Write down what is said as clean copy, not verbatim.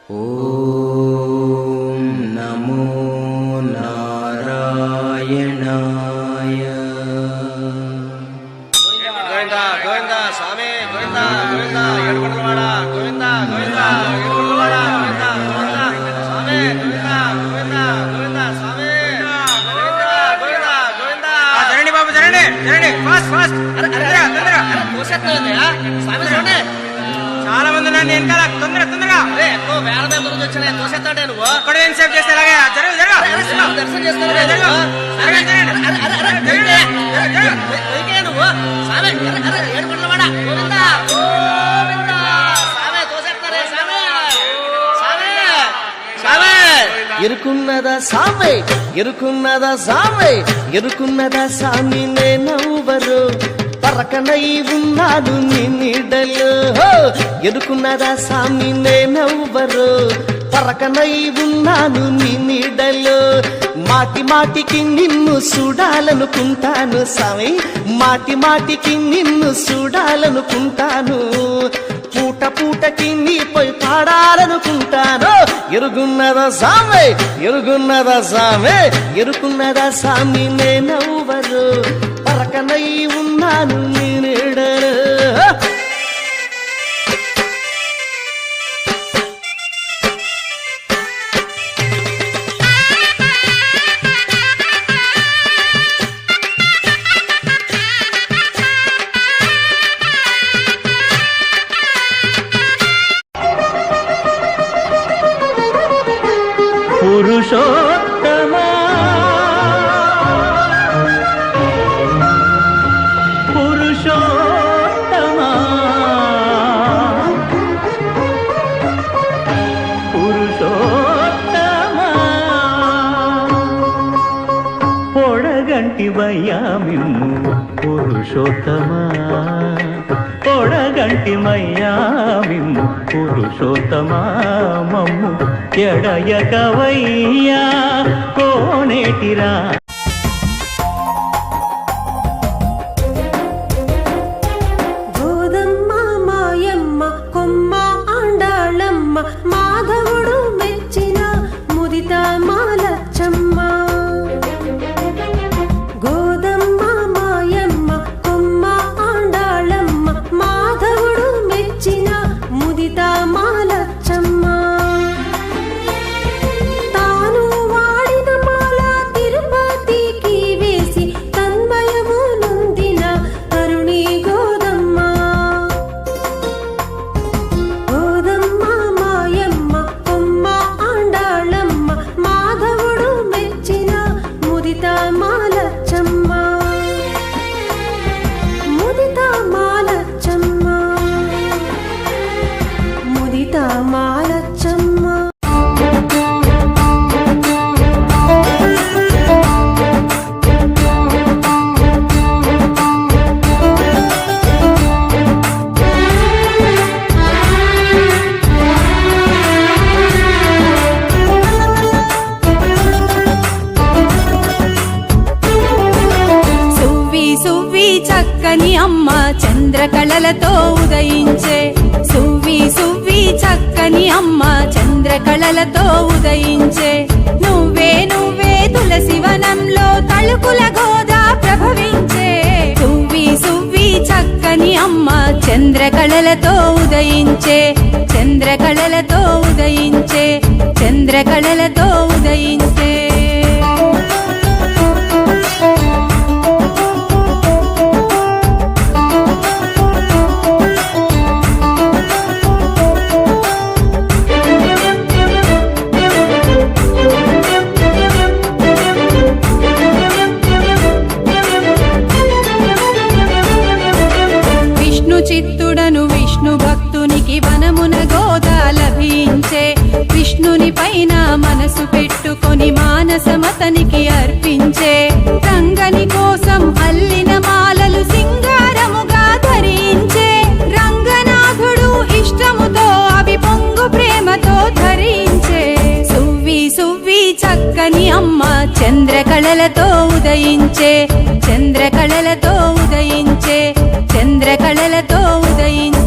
ఓం నమో నారాయణాయ. గోవింద గోవింద స్వామి గోవింద గోవింద ఏడుకొండలవాడ గోవింద గోవింద ఏడుకొండలవాడ గోవింద గోవింద స్వామి గోవింద గోవింద గోవింద స్వామి గోవింద గోవింద గోవింద. జరండి బాబు జరండి జరండి fast fast. తోసేస్తున్నాయా స్వామి చూడండి, చాలా మంది ఉన్నారు నేను కదా. తొందరగా తొందరగా ఎక్కువ వేల మీద నుంచి వచ్చాను తోసేస్తాడే నువ్వు ఇక్కడ ఏం సేఫ్ చేస్తే అలాగే జరుగు జరుగు దర్శనం చేస్తాను నువ్వు స్వామి ఏడుకొండలవాడ గోవింద గోవింద స్వామి తోసేస్తారే స్వామి స్వామి స్వామి. ఎరుకున్నదా సామె ఎరుకున్నదా సామె ఎరుకున్నదా సామి నేనెవ్వరు పరకనై ఉన్నాను నీ నీడలో. ఎరుకున్నదా సామి నేనెవ్వరు పరకనై ఉన్నాను నీ నీడలో. మాటి మాటికి నిన్ను చూడాలనుకుంటాను సామి, మాటి మాటికి నిన్ను చూడాలనుకుంటాను. పూట పూటకి నీపై పాడాలనుకుంటాను. ఎరుగున్నదా సామె ఎరుగున్నదా సామె ఎరుకున్నదా సామి నేనెవ్వరు పరకనై ఉన్నాను నీ నీడలో. పురుషోత్తమా పురుషోత్తమా పురుషోత్తమా పొడగంటి వయ్యామిమ్ము పురుషోత్తమా పొడగంటి మయ్యామిమ్ము పురుషోత్తమా మమ్ము ఎడయకవయ్యా కోనేటిరా. గోదమ్మ మాయమ్మ కొమ్మ ఆండాళమ్మ మాధవుడు మెచ్చిన ముదిత మాలచ్చమ్మ. గోదమ్మ మాయమ్మ కొమ్మ ఆండాళమ్మ మాధవుడు మెచ్చిన ముదిత మాలచ్చమ్మ. చక్కని అమ్మ చంద్రకళలతో ఉదయించే. సువ్వి సువ్వి చక్కని అమ్మ చంద్రకళలతో ఉదయించే. నువ్వే నువ్వే తులసివనంలో తళుకుల గోదా ప్రభవించే. సువ్వి సువ్వి చక్కని అమ్మ చంద్రకళలతో ఉదయించే. చంద్రకళలతో ఉదయించే. చంద్రకళలతో ఉదయించే. చిత్తుడను విష్ణు భక్తునికి వనమున గోదా లభించే. విష్ణుని పైన మనసు పెట్టుకొని మానసమతనికి అర్పించే. రంగని కోసం అల్లిన మాలలు సింగారముగా ధరించే. రంగనాథుడు ఇష్టముతో అవి పొంగు ప్రేమతో ధరించే. సువ్వి సువ్వి చక్కని అమ్మ చంద్రకళలతో ఉదయించే. చంద్రకళలతో ఉదయించే. చంద్రకళలతో ఉదయించే.